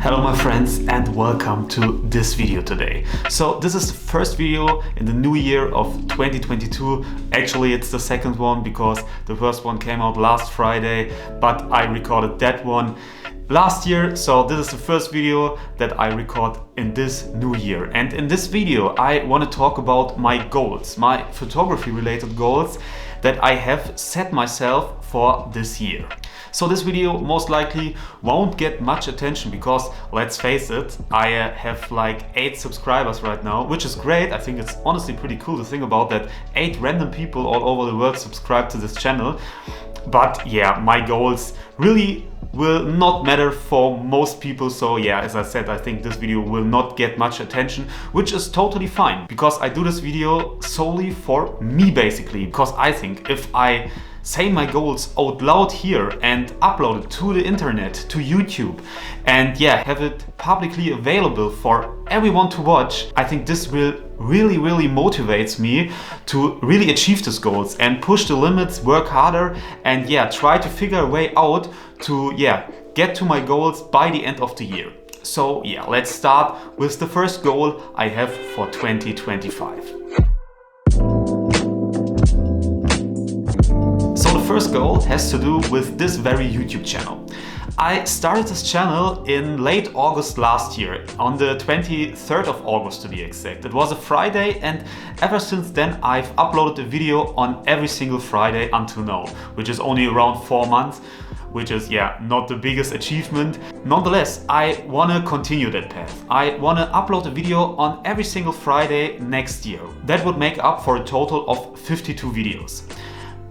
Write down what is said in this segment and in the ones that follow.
Hello my friends and welcome to this video today. So this is the first video in the new year of 2022. Actually it's the second one because the first one came out last Friday, but I recorded that one last year. So this is the first video that I record in this new year. And in this video I want to talk about my goals, my photography related goals that I have set myself for this year. So this video most likely won't get much attention because, let's face it, I have like 8 subscribers right now, which is great. I think it's honestly pretty cool to think about that 8 random people all over the world subscribe to this channel. But yeah, my goals really will not matter for most people. So yeah, as I said, I think this video will not get much attention, which is totally fine because I do this video solely for me basically, because I think if I say my goals out loud here and upload it to the internet, to YouTube, and yeah, have it publicly available for everyone to watch, I think this will really motivates me to really achieve these goals and push the limits, work harder, and yeah, try to figure a way out to get to my goals by the end of the year. So yeah, let's start with the first goal I have for 2025. First goal has to do with this very YouTube channel. I started this channel in late August last year, on the 23rd of August to be exact. It was a Friday, and ever since then I've uploaded a video on every single Friday until now, which is only around 4 months, which is not the biggest achievement. Nonetheless, I want to continue that path. I want to upload a video on every single Friday next year. That would make up for a total of 52 videos.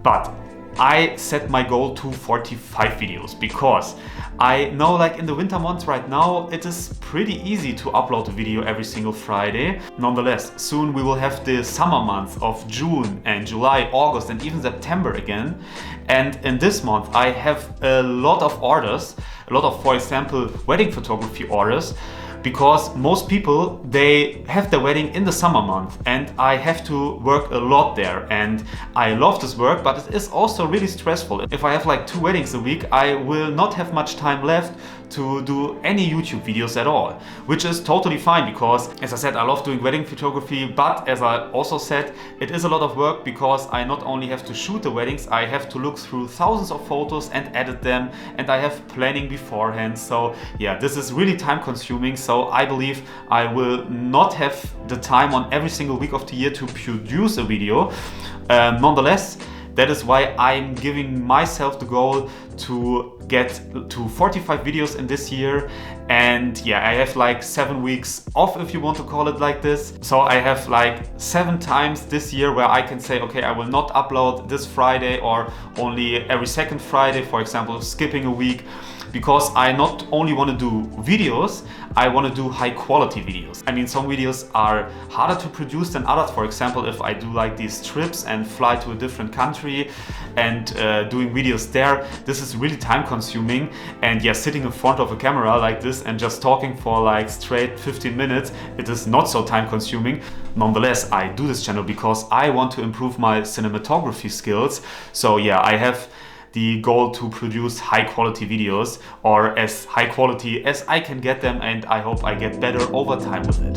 But I set my goal to 45 videos because I know, like in the winter months right now, it is pretty easy to upload a video every single Friday. Nonetheless, soon we will have the summer months of June and July, August and even September again. And in this month I have a lot of orders, for example, wedding photography orders, because most people, they have their wedding in the summer month and I have to work a lot there, and I love this work, but it is also really stressful. If I have like 2 weddings a week, I will not have much time left to do any YouTube videos at all, which is totally fine because, as I said, I love doing wedding photography, but as I also said, it is a lot of work because I not only have to shoot the weddings, I have to look through thousands of photos and edit them, and I have planning beforehand. So yeah, this is really time consuming. So I believe I will not have the time on every single week of the year to produce a video. Nonetheless, that is why I'm giving myself the goal to get to 45 videos in this year. And yeah, I have like 7 weeks off, if you want to call it like this. So I have like 7 times this year where I can say, okay, I will not upload this Friday or only every second Friday, for example, skipping a week. Because I not only want to do videos, I want to do high quality videos. I mean, some videos are harder to produce than others. For example, if I do like these trips and fly to a different country and doing videos there, this is really time consuming. And yeah, sitting in front of a camera like this and just talking for like straight 15 minutes, it is not so time consuming. Nonetheless, I do this channel because I want to improve my cinematography skills. So yeah, I have the goal to produce high quality videos, or as high quality as I can get them, and I hope I get better over time with it.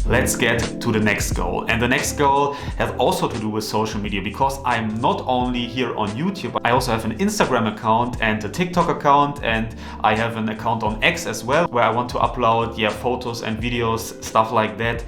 Let's get to the next goal. And the next goal has also to do with social media, because I'm not only here on YouTube, I also have an Instagram account and a TikTok account, and I have an account on X as well, where I want to upload photos and videos, stuff like that.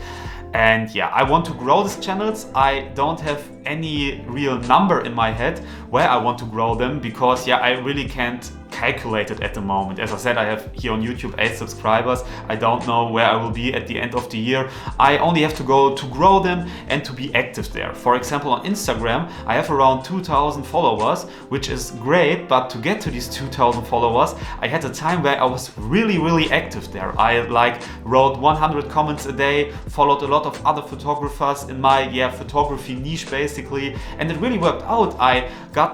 And yeah, I want to grow these channels. I don't have any real number in my head where I want to grow them because I really can't calculate it at the moment. As I said, I have here on YouTube 8 subscribers. I don't know where I will be at the end of the year. I only have to go to grow them and to be active there. For example, on Instagram, I have around 2,000 followers, which is great, but to get to these 2,000 followers, I had a time where I was really active there. I wrote 100 comments a day, followed a lot of other photographers in my photography niche basically, and it really worked out. I got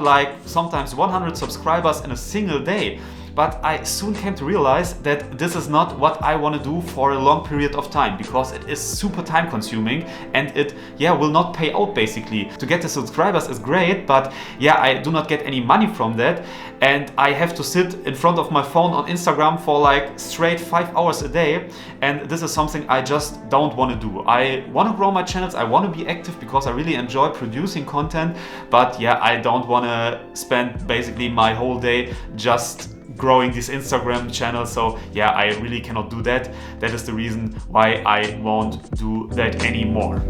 sometimes 100 subscribers in a single day, but I soon came to realize that this is not what I want to do for a long period of time, because it is super time consuming and it will not pay out basically. To get the subscribers is great, but I do not get any money from that, and I have to sit in front of my phone on Instagram for like straight 5 hours a day, and this is something I just don't want to do. I want to grow my channels, I want to be active because I really enjoy producing content, but I don't want to spend basically my whole day just growing this Instagram channel. So I really cannot do that. That is the reason why I won't do that anymore.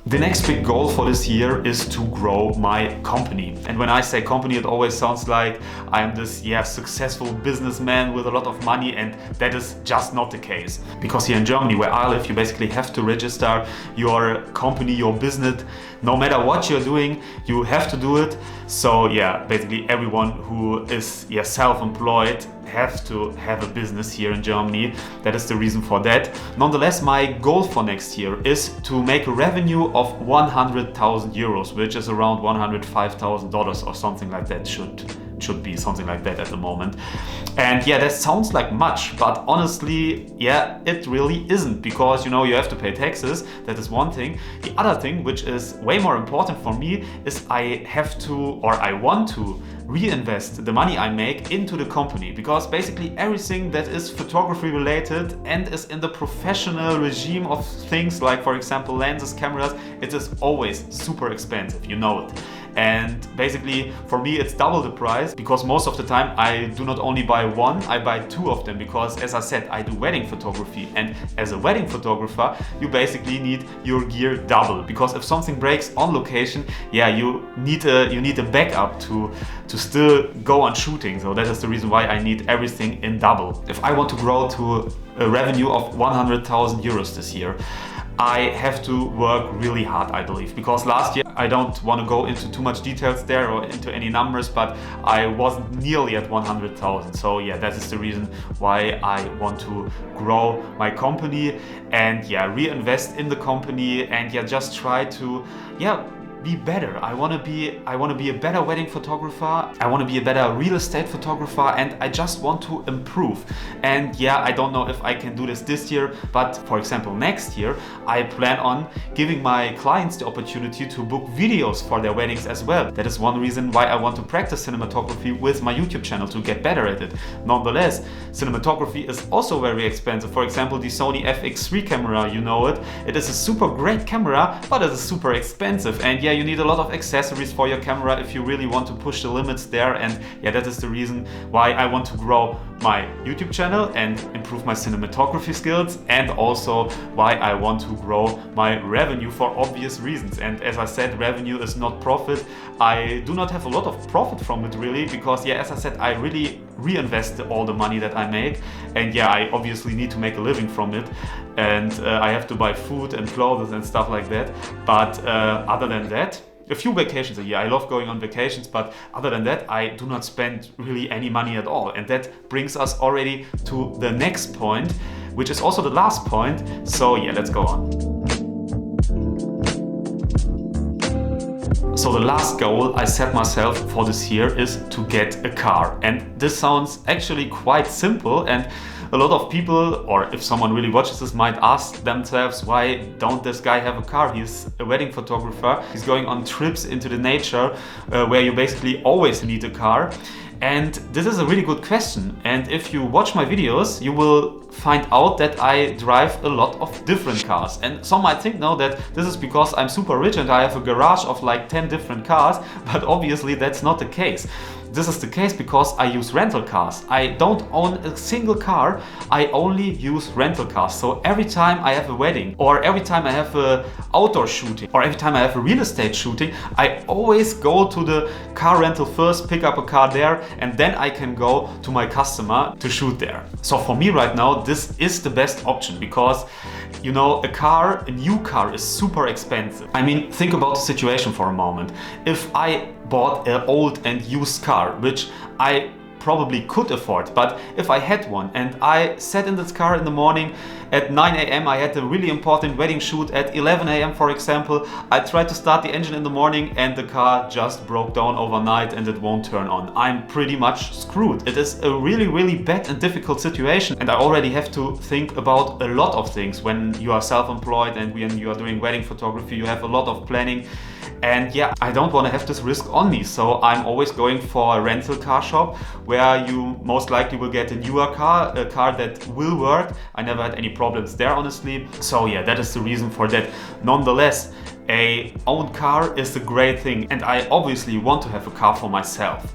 The next big goal for this year is to grow my company. And when I say company, it always sounds like I'm this successful businessman with a lot of money, and that is just not the case. Because here in Germany, where I live, you basically have to register your company, your business. No matter what you're doing, you have to do it. So basically everyone who is self-employed have to have a business here in Germany. That is the reason for that. Nonetheless, my goal for next year is to make a revenue of 100,000 euros, which is around $105,000 or something like that. Should be something like that at the moment. And that sounds like much, but honestly, it really isn't, because you have to pay taxes. That is one thing. The other thing, which is way more important for me, is I want to reinvest the money I make into the company, because basically everything that is photography related and is in the professional regime of things like, for example, lenses, cameras, it is always super expensive, you know it. And basically for me it's double the price, because most of the time I do not only buy one, I buy two of them, because as I said, I do wedding photography, and as a wedding photographer you basically need your gear double, because if something breaks on location, you need a backup to still go on shooting. So that is the reason why I need everything in double. If I want to grow to a revenue of 100,000 euros this year, I have to work really hard, I believe, because last year, I don't want to go into too much details there or into any numbers, but I wasn't nearly at 100,000. So that is the reason why I want to grow my company and reinvest in the company and just try to be better. I want to be a better wedding photographer. I want to be a better real estate photographer, and I just want to improve. And I don't know if I can do this year, but for example, next year, I plan on giving my clients the opportunity to book videos for their weddings as well. That is one reason why I want to practice cinematography with my YouTube channel, to get better at it. Nonetheless, cinematography is also very expensive. For example, the Sony FX3 camera, you know it. It is a super great camera, but it is super expensive. And you need a lot of accessories for your camera if you really want to push the limits there. And that is the reason why I want to grow my YouTube channel and improve my cinematography skills, and also why I want to grow my revenue, for obvious reasons. And as I said, revenue is not profit. I do not have a lot of profit from it really, because as I said, I really reinvest all the money that I make, and I obviously need to make a living from it, and I have to buy food and clothes and stuff like that. But other than that, a few vacations a year. I love going on vacations, but other than that, I do not spend really any money at all. And that brings us already to the next point, which is also the last point. So let's go on. So the last goal I set myself for this year is to get a car. And this sounds actually quite simple, and a lot of people, or if someone really watches this, might ask themselves, why don't this guy have a car? He's a wedding photographer. He's going on trips into the nature where you basically always need a car. And this is a really good question. And if you watch my videos, you will find out that I drive a lot of different cars. And some might think now that this is because I'm super rich and I have a garage of like 10 different cars, but obviously that's not the case. This is the case because I use rental cars. I don't own a single car, I only use rental cars. So every time I have a wedding, or every time I have a outdoor shooting, or every time I have a real estate shooting, I always go to the car rental first, pick up a car there, and then I can go to my customer to shoot there. So for me right now, this is the best option, because you know, a new car is super expensive. I mean, think about the situation for a moment. If I bought an old and used car, which I probably could afford, but if I had one and I sat in this car in the morning at 9 a.m. I had a really important wedding shoot at 11 a.m. for example. I tried to start the engine in the morning and the car just broke down overnight and it won't turn on. I'm pretty much screwed. It is a really bad and difficult situation, and I already have to think about a lot of things. When you are self-employed and when you are doing wedding photography, you have a lot of planning. And yeah, I don't want to have this risk on me, so I'm always going for a rental car shop where you most likely will get a newer car, a car that will work. I never had any problems there, honestly. So yeah, that is the reason for that. Nonetheless, a own car is a great thing, and I obviously want to have a car for myself.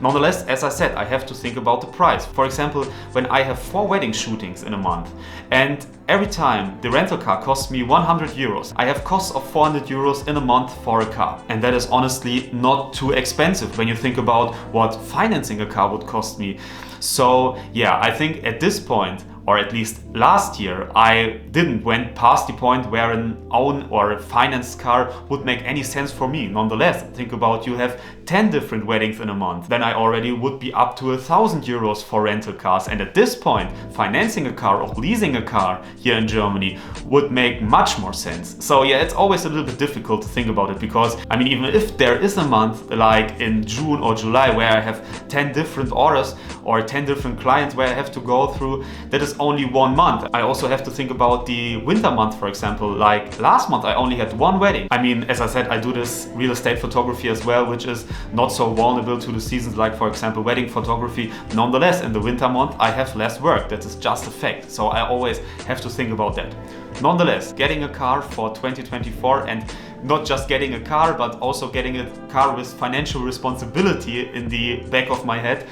Nonetheless, as I said, I have to think about the price. For example, when I have 4 wedding shootings in a month and every time the rental car costs me 100 euros, I have costs of 400 euros in a month for a car. And that is honestly not too expensive when you think about what financing a car would cost me. So yeah, I think at this point, or at least last year, I didn't went past the point where an own or a financed car would make any sense for me. Nonetheless, think about you have 10 different weddings in a month, then I already would be up to 1,000 euros for rental cars. And at this point, financing a car or leasing a car here in Germany would make much more sense. So yeah, it's always a little bit difficult to think about it, because I mean, even if there is a month like in June or July where I have 10 different orders or 10 different clients where I have to go through, that is only 1 month. I also have to think about the winter month, for example. Like last month I only had 1 wedding. I mean, as I said, I do this real estate photography as well, which is not so vulnerable to the seasons like, for example, wedding photography. Nonetheless, in the winter month I have less work. That is just a fact. So I always have to think about that. Nonetheless, getting a car for 2024, and not just getting a car, but also getting a car with financial responsibility in the back of my head.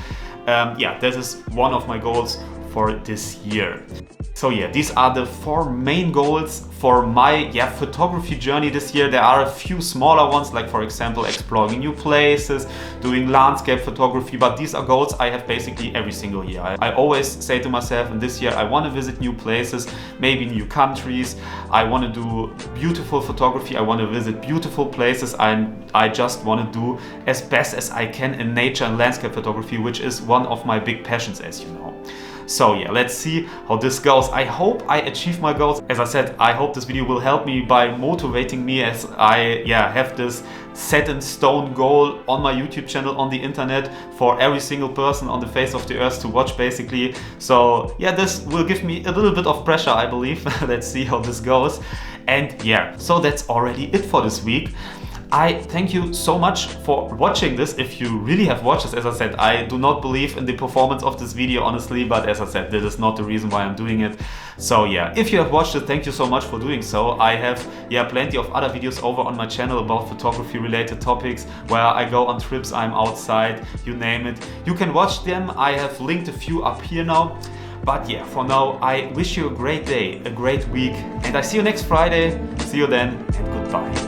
Yeah, that is one of my goals for this year. So yeah, these are the 4 main goals for my photography journey this year. There are a few smaller ones, like for example exploring new places, doing landscape photography, but these are goals I have basically every single year. I always say to myself, and this year I want to visit new places, maybe new countries. I want to do beautiful photography, I want to visit beautiful places, and I just want to do as best as I can in nature and landscape photography, which is one of my big passions, as you know. So yeah, let's see how this goes. I hope I achieve my goals. As I said, I hope this video will help me by motivating me, as I have this set in stone goal on my YouTube channel on the internet for every single person on the face of the earth to watch, basically. So yeah, this will give me a little bit of pressure, I believe. Let's see how this goes. And yeah, so that's already it for this week. I thank you so much for watching this. If you really have watched this, as I said, I do not believe in the performance of this video, honestly, but as I said, this is not the reason why I'm doing it. So yeah, if you have watched it, thank you so much for doing so. I have plenty of other videos over on my channel about photography related topics, where I go on trips, I'm outside, you name it. You can watch them. I have linked a few up here now. But yeah, for now, I wish you a great day, a great week, and I see you next Friday. See you then, and goodbye.